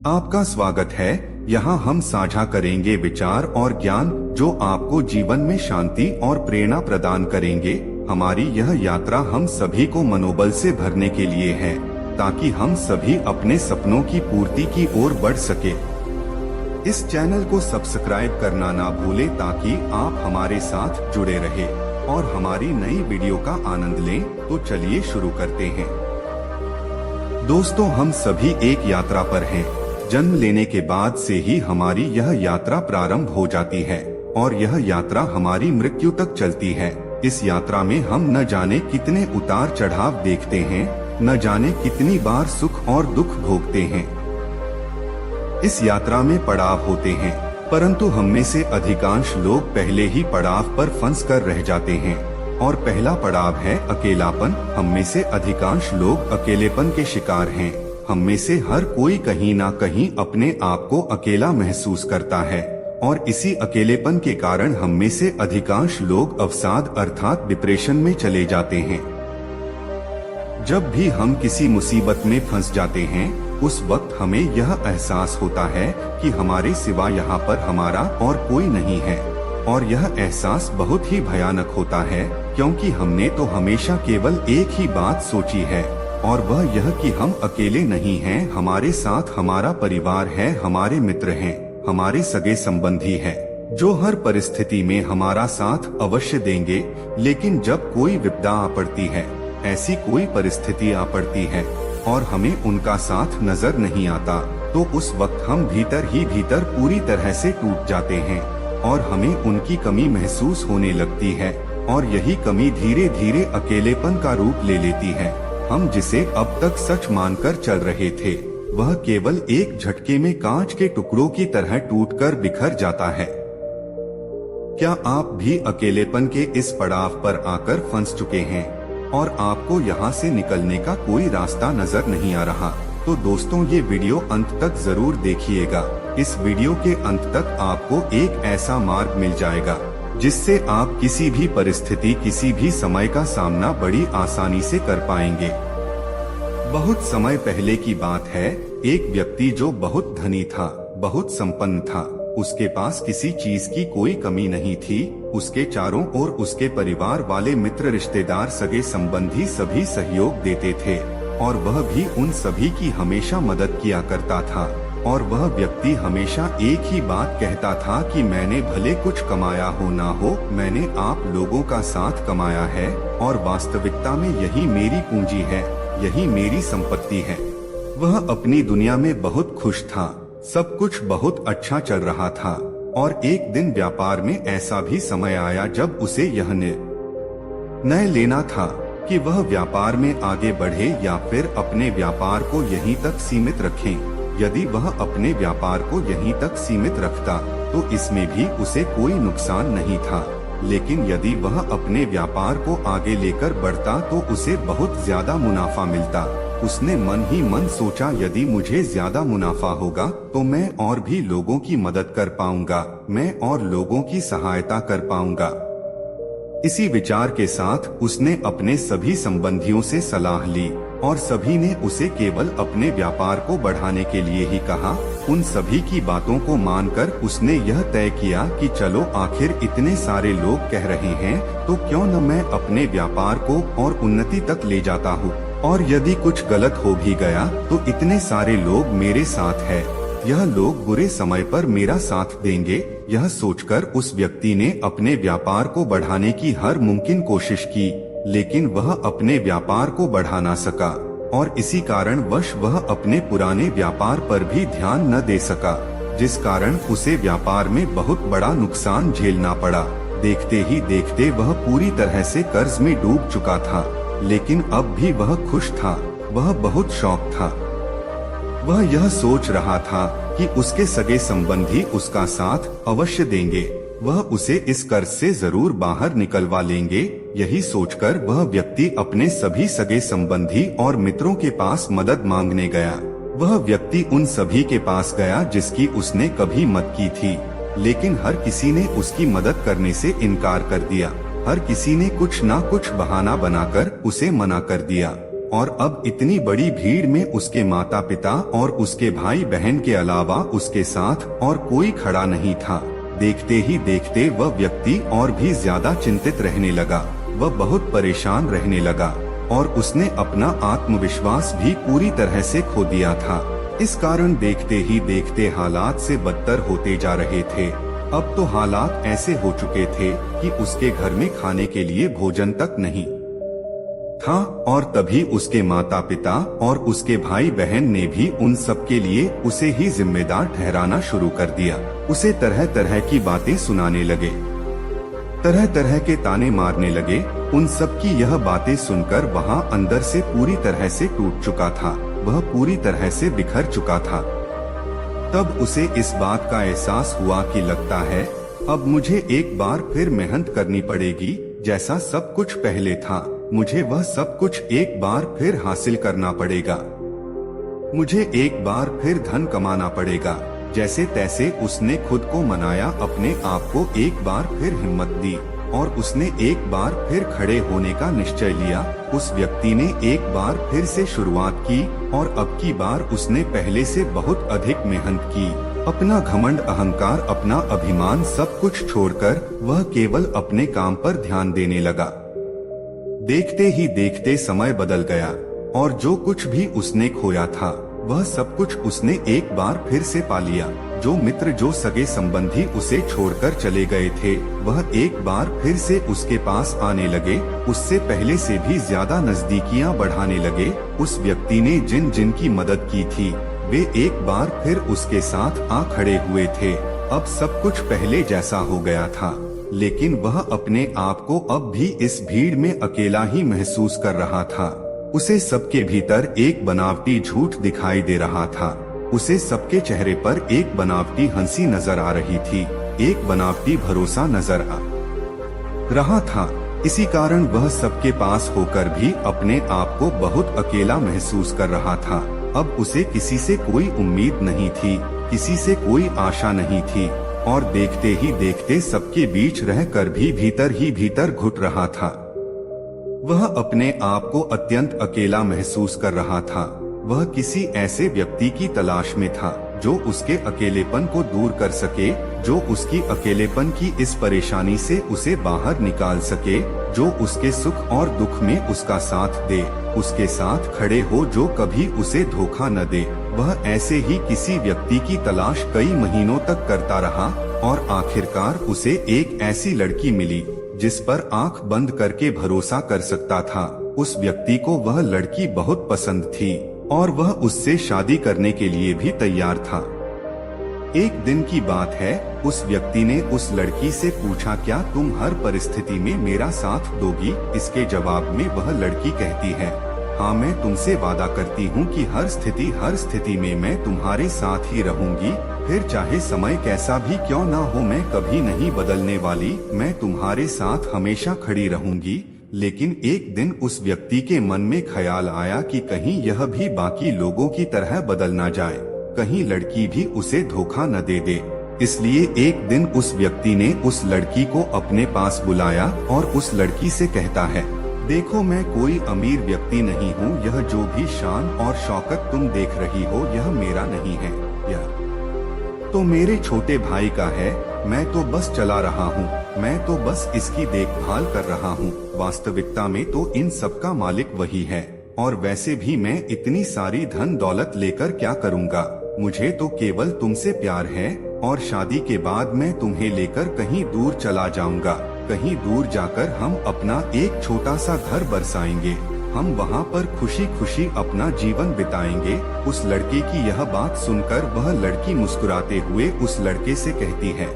आपका स्वागत है। यहाँ हम साझा करेंगे विचार और ज्ञान जो आपको जीवन में शांति और प्रेरणा प्रदान करेंगे। हमारी यह यात्रा हम सभी को मनोबल से भरने के लिए है, ताकि हम सभी अपने सपनों की पूर्ति की ओर बढ़ सके। इस चैनल को सब्सक्राइब करना ना भूलें, ताकि आप हमारे साथ जुड़े रहे और हमारी नई वीडियो का आनंद लें। तो चलिए शुरू करते हैं। दोस्तों, हम सभी एक यात्रा पर हैं। जन्म लेने के बाद से ही हमारी यह यात्रा प्रारंभ हो जाती है और यह यात्रा हमारी मृत्यु तक चलती है। इस यात्रा में हम न जाने कितने उतार चढ़ाव देखते हैं, न जाने कितनी बार सुख और दुख भोगते हैं। इस यात्रा में पड़ाव होते हैं, परंतु हम में से अधिकांश लोग पहले ही पड़ाव पर फंस कर रह जाते हैं। और पहला पड़ाव है अकेलापन। हम में से अधिकांश लोग अकेलेपन के शिकार हैं। हम में से हर कोई कहीं ना कहीं अपने आप को अकेला महसूस करता है और इसी अकेलेपन के कारण हम में से अधिकांश लोग अवसाद अर्थात डिप्रेशन में चले जाते हैं। जब भी हम किसी मुसीबत में फंस जाते हैं, उस वक्त हमें यह एहसास होता है कि हमारे सिवा यहाँ पर हमारा और कोई नहीं है। और यह एहसास बहुत ही भयानक होता है, क्योंकि हमने तो हमेशा केवल एक ही बात सोची है, और वह यह कि हम अकेले नहीं हैं। हमारे साथ हमारा परिवार है, हमारे मित्र हैं, हमारे सगे संबंधी हैं, जो हर परिस्थिति में हमारा साथ अवश्य देंगे। लेकिन जब कोई विपदा आ पड़ती है, ऐसी कोई परिस्थिति आ पड़ती है और हमें उनका साथ नजर नहीं आता, तो उस वक्त हम भीतर ही भीतर पूरी तरह से टूट जाते हैं और हमें उनकी कमी महसूस होने लगती है। और यही कमी धीरे धीरे अकेलेपन का रूप ले लेती है। हम जिसे अब तक सच मानकर चल रहे थे, वह केवल एक झटके में कांच के टुकड़ों की तरह टूटकर बिखर जाता है। क्या आप भी अकेलेपन के इस पड़ाव पर आकर फंस चुके हैं और आपको यहाँ से निकलने का कोई रास्ता नजर नहीं आ रहा? तो दोस्तों, ये वीडियो अंत तक जरूर देखिएगा। इस वीडियो के अंत तक आपको एक ऐसा मार्ग मिल जाएगा जिससे आप किसी भी परिस्थिति, किसी भी समय का सामना बड़ी आसानी से कर पाएंगे। बहुत समय पहले की बात है। एक व्यक्ति जो बहुत धनी था, बहुत संपन्न था, उसके पास किसी चीज की कोई कमी नहीं थी। उसके चारों ओर उसके परिवार वाले, मित्र, रिश्तेदार, सगे संबंधी सभी सहयोग देते थे और वह भी उन सभी की हमेशा मदद किया करता था। और वह व्यक्ति हमेशा एक ही बात कहता था कि मैंने भले कुछ कमाया हो ना हो, मैंने आप लोगों का साथ कमाया है और वास्तविकता में यही मेरी पूंजी है, यही मेरी संपत्ति है। वह अपनी दुनिया में बहुत खुश था, सब कुछ बहुत अच्छा चल रहा था। और एक दिन व्यापार में ऐसा भी समय आया जब उसे यह निर्णय लेना था कि वह व्यापार में आगे बढ़े या फिर अपने व्यापार को यहीं तक सीमित रखें। यदि वह अपने व्यापार को यहीं तक सीमित रखता तो इसमें भी उसे कोई नुकसान नहीं था, लेकिन यदि वह अपने व्यापार को आगे लेकर बढ़ता तो उसे बहुत ज्यादा मुनाफा मिलता। उसने मन ही मन सोचा, यदि मुझे ज्यादा मुनाफा होगा तो मैं और भी लोगों की मदद कर पाऊंगा, मैं और लोगों की सहायता कर पाऊंगा। इसी विचार के साथ उसने अपने सभी संबंधियों से सलाह ली और सभी ने उसे केवल अपने व्यापार को बढ़ाने के लिए ही कहा। उन सभी की बातों को मानकर उसने यह तय किया कि चलो, आखिर इतने सारे लोग कह रहे हैं तो क्यों न मैं अपने व्यापार को और उन्नति तक ले जाता हूँ, और यदि कुछ गलत हो भी गया तो इतने सारे लोग मेरे साथ है, यह लोग बुरे समय पर मेरा साथ देंगे। यह सोचकर उस व्यक्ति ने अपने व्यापार को बढ़ाने की हर मुमकिन कोशिश की, लेकिन वह अपने व्यापार को बढ़ा ना सका और इसी कारण वश वह अपने पुराने व्यापार पर भी ध्यान न दे सका, जिस कारण उसे व्यापार में बहुत बड़ा नुकसान झेलना पड़ा। देखते ही देखते वह पूरी तरह से कर्ज में डूब चुका था, लेकिन अब भी वह खुश था, वह बहुत शौक था। वह यह सोच रहा था कि उसके सगे संबंधी उसका साथ अवश्य देंगे, वह उसे इस कर्ज से जरूर बाहर निकलवा लेंगे। यही सोचकर वह व्यक्ति अपने सभी सगे संबंधी और मित्रों के पास मदद मांगने गया। वह व्यक्ति उन सभी के पास गया जिसकी उसने कभी मदद की थी, लेकिन हर किसी ने उसकी मदद करने से इनकार कर दिया। हर किसी ने कुछ ना कुछ बहाना बनाकर उसे मना कर दिया और अब इतनी बड़ी भीड़ में उसके माता पिता और उसके भाई बहन के अलावा उसके साथ और कोई खड़ा नहीं था। देखते ही देखते वह व्यक्ति और भी ज्यादा चिंतित रहने लगा। वह बहुत परेशान रहने लगा और उसने अपना आत्मविश्वास भी पूरी तरह से खो दिया था। इस कारण देखते ही देखते हालात से बदतर होते जा रहे थे। अब तो हालात ऐसे हो चुके थे कि उसके घर में खाने के लिए भोजन तक नहीं था और तभी उसके माता पिता और उसके भाई बहन ने भी उन सब के लिए उसे ही जिम्मेदार ठहराना शुरू कर दिया। उसे तरह तरह की बातें सुनाने लगे, तरह तरह के ताने मारने लगे। उन सब की यह बातें सुनकर वहाँ अंदर से पूरी तरह से टूट चुका था। वह पूरी तरह से बिखर चुका था। तब उसे इस बात का एहसास हुआ कि लगता है अब मुझे एक बार फिर मेहनत करनी पड़ेगी। जैसा सब कुछ पहले था मुझे वह सब कुछ एक बार फिर हासिल करना पड़ेगा। मुझे एक बार फिर धन कमाना पड़ेगा। जैसे तैसे उसने खुद को मनाया, अपने आप को एक बार फिर हिम्मत दी और उसने एक बार फिर खड़े होने का निश्चय लिया। उस व्यक्ति ने एक बार फिर से शुरुआत की और अब की बार उसने पहले से बहुत अधिक मेहनत की। अपना घमंड, अहंकार, अपना अभिमान सब कुछ छोड़कर वह केवल अपने काम पर ध्यान देने लगा। देखते ही देखते समय बदल गया और जो कुछ भी उसने खोया था वह सब कुछ उसने एक बार फिर से पा लिया। जो मित्र, जो सगे संबंधी उसे छोड़कर चले गए थे वह एक बार फिर से उसके पास आने लगे। उससे पहले से भी ज्यादा नजदीकियां बढ़ाने लगे। उस व्यक्ति ने जिन जिन की मदद की थी वे एक बार फिर उसके साथ आ खड़े हुए थे। अब सब कुछ पहले जैसा हो गया था, लेकिन वह अपने आप को अब भी इस भीड़ में अकेला ही महसूस कर रहा था। उसे सबके भीतर एक बनावटी झूठ दिखाई दे रहा था। उसे सबके चेहरे पर एक बनावटी हंसी नजर आ रही थी, एक बनावटी भरोसा नजर आ रहा था। इसी कारण वह सबके पास होकर भी अपने आप को बहुत अकेला महसूस कर रहा था। अब उसे किसी से कोई उम्मीद नहीं थी, किसी से कोई आशा नहीं थी और देखते ही देखते सबके बीच रहकर भी भीतर ही भीतर घुट रहा था। वह अपने आप को अत्यंत अकेला महसूस कर रहा था। वह किसी ऐसे व्यक्ति की तलाश में था जो उसके अकेलेपन को दूर कर सके, जो उसकी अकेलेपन की इस परेशानी से उसे बाहर निकाल सके, जो उसके सुख और दुख में उसका साथ दे, उसके साथ खड़े हो, जो कभी उसे धोखा न दे। वह ऐसे ही किसी व्यक्ति की तलाश कई महीनों तक करता रहा और आखिरकार उसे एक ऐसी लड़की मिली जिस पर आंख बंद करके भरोसा कर सकता था। उस व्यक्ति को वह लड़की बहुत पसंद थी और वह उससे शादी करने के लिए भी तैयार था। एक दिन की बात है, उस व्यक्ति ने उस लड़की से पूछा, क्या तुम हर परिस्थिति में मेरा साथ दोगी? इसके जवाब में वह लड़की कहती है, हाँ, मैं तुमसे वादा करती हूँ कि हर स्थिति में मैं तुम्हारे साथ ही रहूंगी। फिर चाहे समय कैसा भी क्यों ना हो, मैं कभी नहीं बदलने वाली। मैं तुम्हारे साथ हमेशा खड़ी रहूंगी। लेकिन एक दिन उस व्यक्ति के मन में ख्याल आया कि कहीं यह भी बाकी लोगों की तरह बदल ना जाए, कहीं लड़की भी उसे धोखा न दे दे। इसलिए एक दिन उस व्यक्ति ने उस लड़की को अपने पास बुलाया और उस लड़की से कहता है, देखो, मैं कोई अमीर व्यक्ति नहीं हूँ। यह जो भी शान और शौकत तुम देख रही हो यह मेरा नहीं है, यह तो मेरे छोटे भाई का है। मैं तो बस चला रहा हूँ, मैं तो बस इसकी देखभाल कर रहा हूँ। वास्तविकता में तो इन सब का मालिक वही है और वैसे भी मैं इतनी सारी धन दौलत लेकर क्या करूँगा? मुझे तो केवल तुमसे प्यार है और शादी के बाद मैं तुम्हें लेकर कहीं दूर चला जाऊंगा। कहीं दूर जाकर हम अपना एक छोटा सा घर बरसाएंगे। हम वहाँ पर खुशी खुशी अपना जीवन बिताएंगे। उस लड़के की यह बात सुनकर वह लड़की मुस्कुराते हुए उस लड़के से कहती है,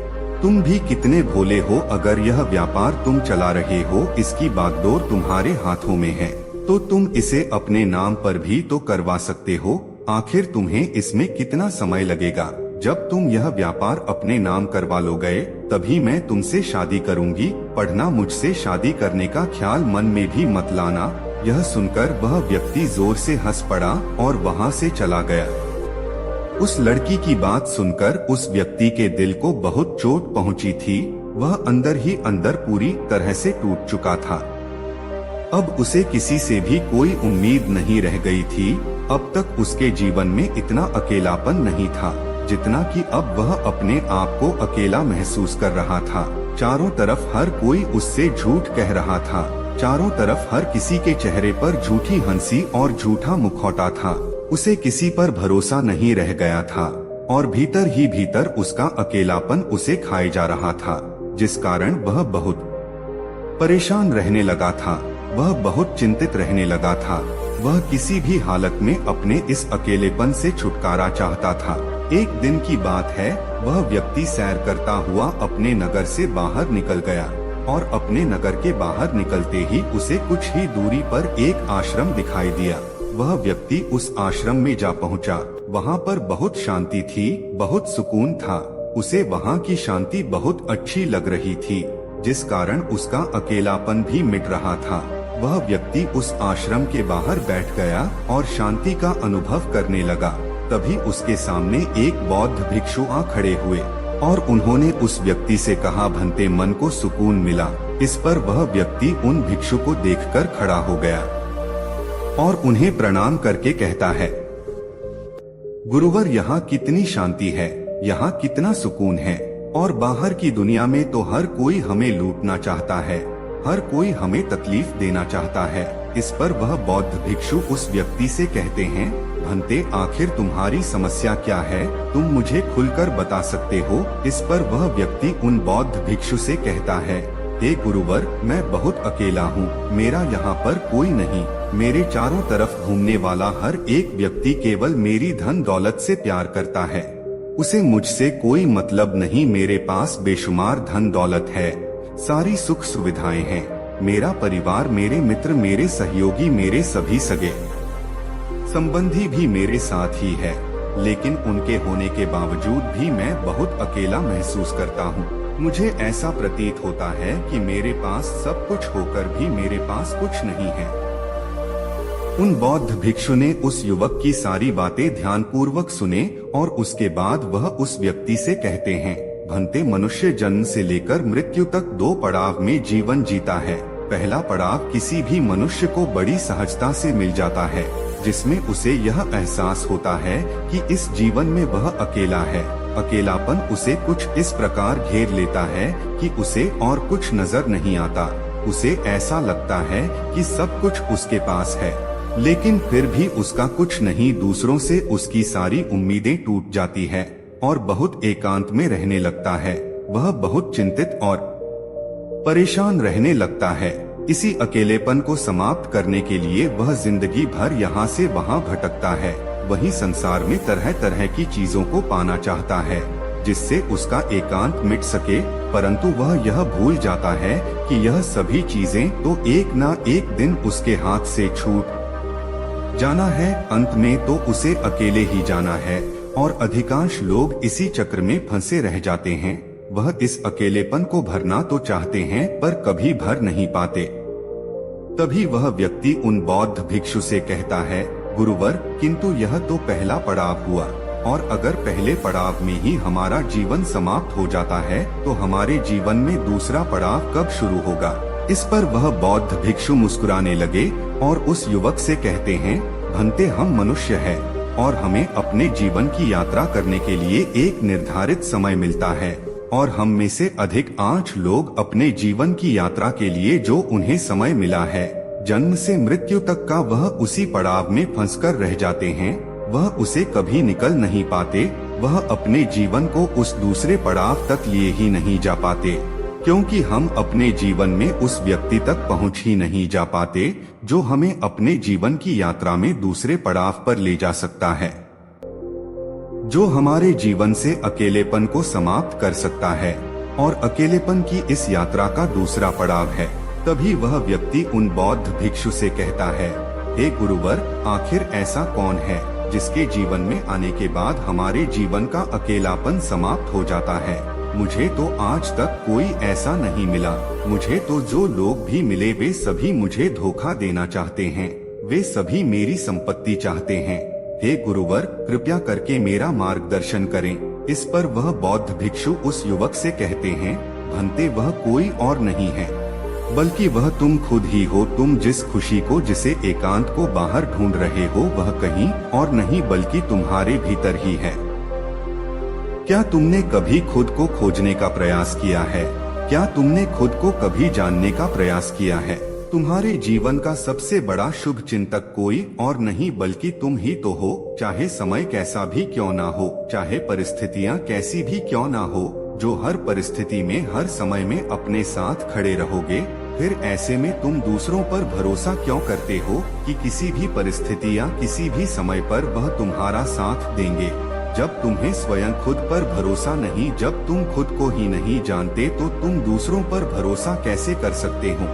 तुम भी कितने भोले हो। अगर यह व्यापार तुम चला रहे हो, इसकी बागडोर तुम्हारे हाथों में है, तो तुम इसे अपने नाम पर भी तो करवा सकते हो। आखिर तुम्हें इसमें कितना समय लगेगा? जब तुम यह व्यापार अपने नाम करवा लोगे तभी मैं तुमसे शादी करूंगी। पढ़ना, मुझसे शादी करने का ख्याल मन में भी मत लाना। यह सुनकर वह व्यक्ति जोर से हंस पड़ा और वहाँ से चला गया। उस लड़की की बात सुनकर उस व्यक्ति के दिल को बहुत चोट पहुँची थी। वह अंदर ही अंदर पूरी तरह से टूट चुका था। अब उसे किसी से भी कोई उम्मीद नहीं रह गई थी। अब तक उसके जीवन में इतना अकेलापन नहीं था जितना कि अब वह अपने आप को अकेला महसूस कर रहा था। चारों तरफ हर कोई उससे झूठ कह रहा था। चारों तरफ हर किसी के चेहरे पर झूठी हंसी और झूठा मुखौटा था। उसे किसी पर भरोसा नहीं रह गया था और भीतर ही भीतर उसका अकेलापन उसे खाए जा रहा था, जिस कारण वह बहुत परेशान रहने लगा था। वह बहुत चिंतित रहने लगा था। वह किसी भी हालत में अपने इस अकेलेपन से छुटकारा चाहता था। एक दिन की बात है, वह व्यक्ति सैर करता हुआ अपने नगर से बाहर निकल गया और अपने नगर के बाहर निकलते ही उसे कुछ ही दूरी पर एक आश्रम दिखाई दिया। वह व्यक्ति उस आश्रम में जा पहुंचा। वहां पर बहुत शांति थी, बहुत सुकून था। उसे वहां की शांति बहुत अच्छी लग रही थी, जिस कारण उसका अकेलापन भी मिट रहा था। वह व्यक्ति उस आश्रम के बाहर बैठ गया और शांति का अनुभव करने लगा। तभी उसके सामने एक बौद्ध भिक्षु आ खड़े हुए और उन्होंने उस व्यक्ति से कहा, भंते मन को सुकून मिला। इस पर वह व्यक्ति उन भिक्षु को देखकर खड़ा हो गया और उन्हें प्रणाम करके कहता है, गुरुवर, यहाँ कितनी शांति है, यहाँ कितना सुकून है, और बाहर की दुनिया में तो हर कोई हमें लूटना चाहता है, हर कोई हमें तकलीफ देना चाहता है। इस पर वह बौद्ध भिक्षु उस व्यक्ति से कहते हैं, भंते, आखिर तुम्हारी समस्या क्या है? तुम मुझे खुलकर बता सकते हो? इस पर वह व्यक्ति उन बौद्ध भिक्षु से कहता है, हे गुरुवर, मैं बहुत अकेला हूँ। मेरा यहाँ पर कोई नहीं। मेरे चारों तरफ घूमने वाला हर एक व्यक्ति केवल मेरी धन दौलत से प्यार करता है। उसे मुझसे कोई मतलब नहीं। मेरे पास बेशुमार धन दौलत है, सारी सुख सुविधाएं हैं। मेरा परिवार, मेरे मित्र, मेरे सहयोगी, मेरे सभी सगे संबंधी भी मेरे साथ ही है, लेकिन उनके होने के बावजूद भी मैं बहुत अकेला महसूस करता हूँ। मुझे ऐसा प्रतीत होता है कि मेरे पास सब कुछ होकर भी मेरे पास कुछ नहीं है। उन बौद्ध भिक्षु ने उस युवक की सारी बातें ध्यानपूर्वक सुने और उसके बाद वह उस व्यक्ति से कहते हैं, भंते, मनुष्य जन्म से लेकर मृत्यु तक 2 पड़ाव में जीवन जीता है। पहला पड़ाव किसी भी मनुष्य को बड़ी सहजता से मिल जाता है, जिसमें उसे यह एहसास होता है कि इस जीवन में वह अकेला है। अकेलापन उसे कुछ इस प्रकार घेर लेता है कि उसे और कुछ नजर नहीं आता। उसे ऐसा लगता है कि सब कुछ उसके पास है, लेकिन फिर भी उसका कुछ नहीं। दूसरों से उसकी सारी उम्मीदें टूट जाती है और बहुत एकांत में रहने लगता है। वह बहुत चिंतित और परेशान रहने लगता है। इसी अकेलेपन को समाप्त करने के लिए वह जिंदगी भर यहाँ से वहाँ भटकता है। वही संसार में तरह तरह की चीजों को पाना चाहता है, जिससे उसका एकांत मिट सके, परंतु वह यह भूल जाता है कि यह सभी चीजें तो एक ना एक दिन उसके हाथ से छूट जाना है। अंत में तो उसे अकेले ही जाना है और अधिकांश लोग इसी चक्र में फंसे रह जाते हैं। वह इस अकेलेपन को भरना तो चाहते हैं पर कभी भर नहीं पाते। तभी वह व्यक्ति उन बौद्ध भिक्षु से कहता है, गुरुवर, किंतु यह तो पहला पड़ाव हुआ, और अगर पहले पड़ाव में ही हमारा जीवन समाप्त हो जाता है तो हमारे जीवन में दूसरा पड़ाव कब शुरू होगा? इस पर वह बौद्ध भिक्षु मुस्कुराने लगे और उस युवक से कहते हैं, भंते, हम मनुष्य हैं और हमें अपने जीवन की यात्रा करने के लिए एक निर्धारित समय मिलता है, और हम में से अधिक 8 लोग अपने जीवन की यात्रा के लिए जो उन्हें समय मिला है, जन्म से मृत्यु तक का, वह उसी पड़ाव में फंसकर रह जाते हैं। वह उसे कभी निकल नहीं पाते। वह अपने जीवन को उस दूसरे पड़ाव तक लिए ही नहीं जा पाते, क्योंकि हम अपने जीवन में उस व्यक्ति तक पहुंच ही नहीं जा पाते जो हमें अपने जीवन की यात्रा में दूसरे पड़ाव पर ले जा सकता है, जो हमारे जीवन से अकेलेपन को समाप्त कर सकता है, और अकेलेपन की इस यात्रा का दूसरा पड़ाव है। तभी वह व्यक्ति उन बौद्ध भिक्षु से कहता है, हे गुरुवर, आखिर ऐसा कौन है जिसके जीवन में आने के बाद हमारे जीवन का अकेलापन समाप्त हो जाता है? मुझे तो आज तक कोई ऐसा नहीं मिला। मुझे तो जो लोग भी मिले वे सभी मुझे धोखा देना चाहते हैं। वे सभी मेरी संपत्ति चाहते हैं। हे गुरुवर, कृपया करके मेरा मार्गदर्शन करें। इस पर वह बौद्ध भिक्षु उस युवक से कहते हैं, भंते, वह कोई और नहीं है, बल्कि वह तुम खुद ही हो। तुम जिस खुशी को, जिसे एकांत को बाहर ढूंढ रहे हो, वह कहीं और नहीं बल्कि तुम्हारे भीतर ही है। क्या तुमने कभी खुद को खोजने का प्रयास किया है? क्या तुमने खुद को कभी जानने का प्रयास किया है? तुम्हारे जीवन का सबसे बड़ा शुभ चिंतक कोई और नहीं बल्कि तुम ही तो हो। चाहे समय कैसा भी क्यों ना हो, चाहे परिस्थितियाँ कैसी भी क्यों ना हो, जो हर परिस्थिति में, हर समय में अपने साथ खड़े रहोगे। फिर ऐसे में तुम दूसरों पर भरोसा क्यों करते हो कि किसी भी परिस्थिति या किसी भी समय पर वह तुम्हारा साथ देंगे? जब तुम्हें स्वयं खुद पर भरोसा नहीं, जब तुम खुद को ही नहीं जानते, तो तुम दूसरों पर भरोसा कैसे कर सकते हो?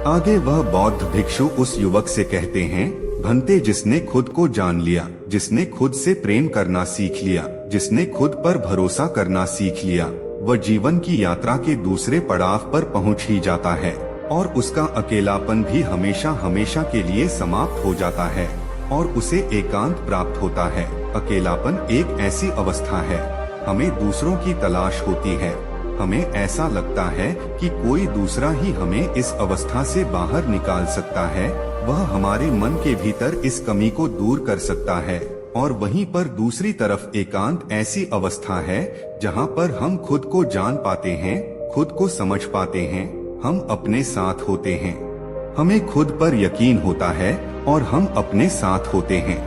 आगे वह बौद्ध भिक्षु उस युवक से कहते हैं, भंते, जिसने खुद को जान लिया, जिसने खुद से प्रेम करना सीख लिया, जिसने खुद पर भरोसा करना सीख लिया, वह जीवन की यात्रा के दूसरे पड़ाव पर पहुंच ही जाता है और उसका अकेलापन भी हमेशा हमेशा के लिए समाप्त हो जाता है और उसे एकांत प्राप्त होता है। अकेलापन एक ऐसी अवस्था है, हमें दूसरों की तलाश होती है, हमें ऐसा लगता है कि कोई दूसरा ही हमें इस अवस्था से बाहर निकाल सकता है, वह हमारे मन के भीतर इस कमी को दूर कर सकता है। और वहीं पर दूसरी तरफ एकांत ऐसी अवस्था है जहां पर हम खुद को जान पाते हैं, खुद को समझ पाते हैं, हम अपने साथ होते हैं, हमें खुद पर यकीन होता है और हम अपने साथ होते हैं।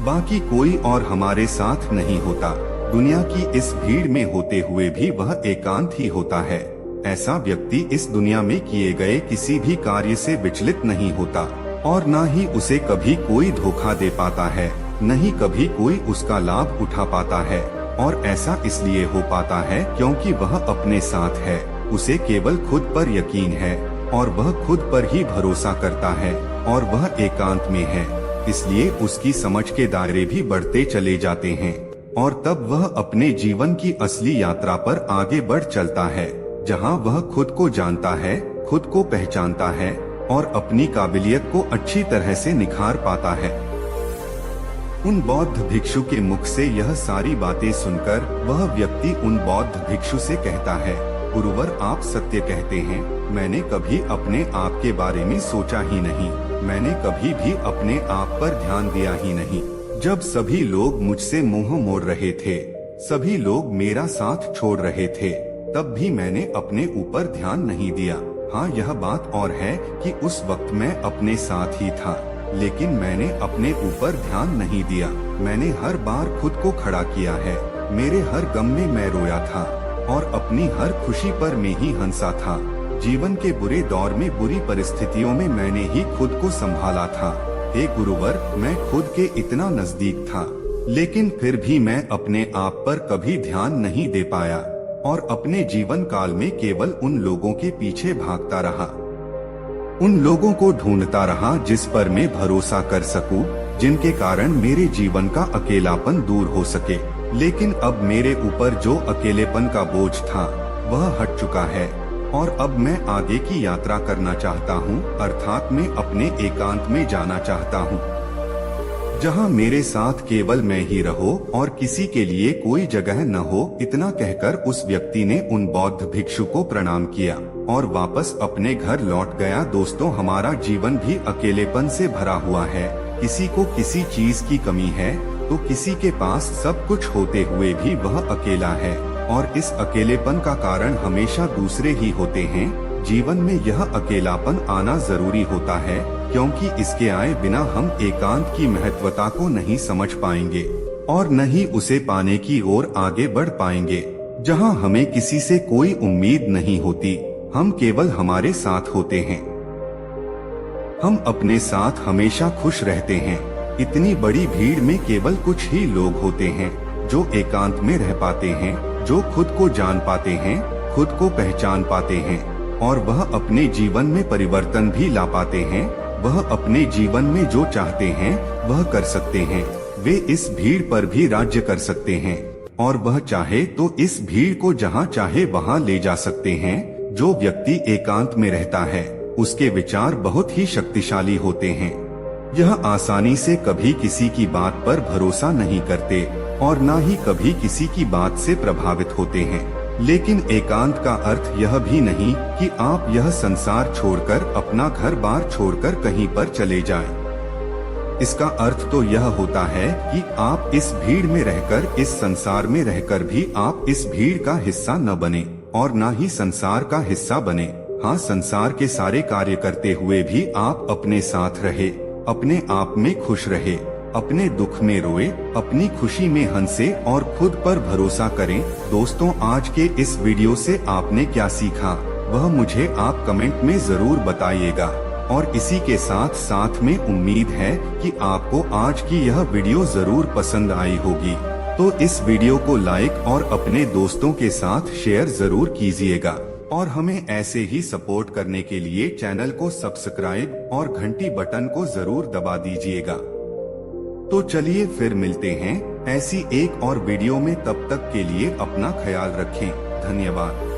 बाकी कोई और हमारे साथ नहीं होता। दुनिया की इस भीड़ में होते हुए भी वह एकांत ही होता है। ऐसा व्यक्ति इस दुनिया में किए गए किसी भी कार्य से विचलित नहीं होता और न ही उसे कभी कोई धोखा दे पाता है, न ही कभी कोई उसका लाभ उठा पाता है। और ऐसा इसलिए हो पाता है क्योंकि वह अपने साथ है, उसे केवल खुद पर यकीन है और वह खुद पर ही भरोसा करता है और वह एकांत में है। इसलिए उसकी समझ के दायरे भी बढ़ते चले जाते हैं और तब वह अपने जीवन की असली यात्रा पर आगे बढ़ चलता है, जहां वह खुद को जानता है, खुद को पहचानता है और अपनी काबिलियत को अच्छी तरह से निखार पाता है। उन बौद्ध भिक्षु के मुख से यह सारी बातें सुनकर वह व्यक्ति उन बौद्ध भिक्षु से कहता है, गुरुवर, आप सत्य कहते हैं, मैंने कभी अपने आप के बारे में सोचा ही नहीं, मैंने कभी भी अपने आप पर ध्यान दिया ही नहीं। जब सभी लोग मुझसे मुंह मोड़ रहे थे, सभी लोग मेरा साथ छोड़ रहे थे, तब भी मैंने अपने ऊपर ध्यान नहीं दिया। हाँ, यह बात और है कि उस वक्त मैं अपने साथ ही था, लेकिन मैंने अपने ऊपर ध्यान नहीं दिया। मैंने हर बार खुद को खड़ा किया है, मेरे हर गम में मैं रोया था और अपनी हर खुशी पर मैं ही हंसा था। जीवन के बुरे दौर में, बुरी परिस्थितियों में मैंने ही खुद को संभाला था। हे गुरुवर, मैं खुद के इतना नजदीक था, लेकिन फिर भी मैं अपने आप पर कभी ध्यान नहीं दे पाया और अपने जीवन काल में केवल उन लोगों के पीछे भागता रहा, उन लोगों को ढूंढता रहा जिस पर मैं भरोसा कर सकूं, जिनके कारण मेरे जीवन का अकेलापन दूर हो सके। लेकिन अब मेरे ऊपर जो अकेलेपन का बोझ था वह हट चुका है और अब मैं आगे की यात्रा करना चाहता हूँ, अर्थात मैं अपने एकांत में जाना चाहता हूँ, जहाँ मेरे साथ केवल मैं ही रहो और किसी के लिए कोई जगह न हो। इतना कहकर उस व्यक्ति ने उन बौद्ध भिक्षु को प्रणाम किया और वापस अपने घर लौट गया। दोस्तों, हमारा जीवन भी अकेलेपन से भरा हुआ है। किसी को किसी चीज की कमी है तो किसी के पास सब कुछ होते हुए भी वह अकेला है और इस अकेलेपन का कारण हमेशा दूसरे ही होते हैं। जीवन में यह अकेलापन आना जरूरी होता है, क्योंकि इसके आए बिना हम एकांत की महत्वता को नहीं समझ पाएंगे और न ही उसे पाने की ओर आगे बढ़ पाएंगे। जहां हमें किसी से कोई उम्मीद नहीं होती, हम केवल हमारे साथ होते हैं, हम अपने साथ हमेशा खुश रहते हैं। इतनी बड़ी भीड़ में केवल कुछ ही लोग होते हैं जो एकांत में रह पाते हैं, जो खुद को जान पाते हैं, खुद को पहचान पाते हैं और वह अपने जीवन में परिवर्तन भी ला पाते हैं। वह अपने जीवन में जो चाहते हैं वह कर सकते हैं। वे इस भीड़ पर भी राज्य कर सकते हैं और वह चाहे तो इस भीड़ को जहां चाहे वहां ले जा सकते हैं। जो व्यक्ति एकांत में रहता है उसके विचार बहुत ही शक्तिशाली होते हैं। यह आसानी से कभी किसी की बात पर भरोसा नहीं करते और न ही कभी किसी की बात से प्रभावित होते हैं। लेकिन एकांत का अर्थ यह भी नहीं कि आप यह संसार छोड़कर, अपना घर बार छोड़कर कहीं पर चले जाएं। इसका अर्थ तो यह होता है कि आप इस भीड़ में रहकर, इस संसार में रहकर भी आप इस भीड़ का हिस्सा न बने और न ही संसार का हिस्सा बने। हाँ, संसार के सारे कार्य करते हुए भी आप अपने साथ रहे, अपने आप में खुश रहे, अपने दुख में रोए, अपनी खुशी में हंसे और खुद पर भरोसा करें। दोस्तों, आज के इस वीडियो से आपने क्या सीखा वह मुझे आप कमेंट में जरूर बताइएगा। और इसी के साथ साथ में उम्मीद है कि आपको आज की यह वीडियो जरूर पसंद आई होगी। तो इस वीडियो को लाइक और अपने दोस्तों के साथ शेयर जरूर कीजिएगा और हमें ऐसे ही सपोर्ट करने के लिए चैनल को सब्सक्राइब और घंटी बटन को जरूर दबा दीजिएगा। तो चलिए फिर मिलते हैं ऐसी एक और वीडियो में, तब तक के लिए अपना ख्याल रखें। धन्यवाद।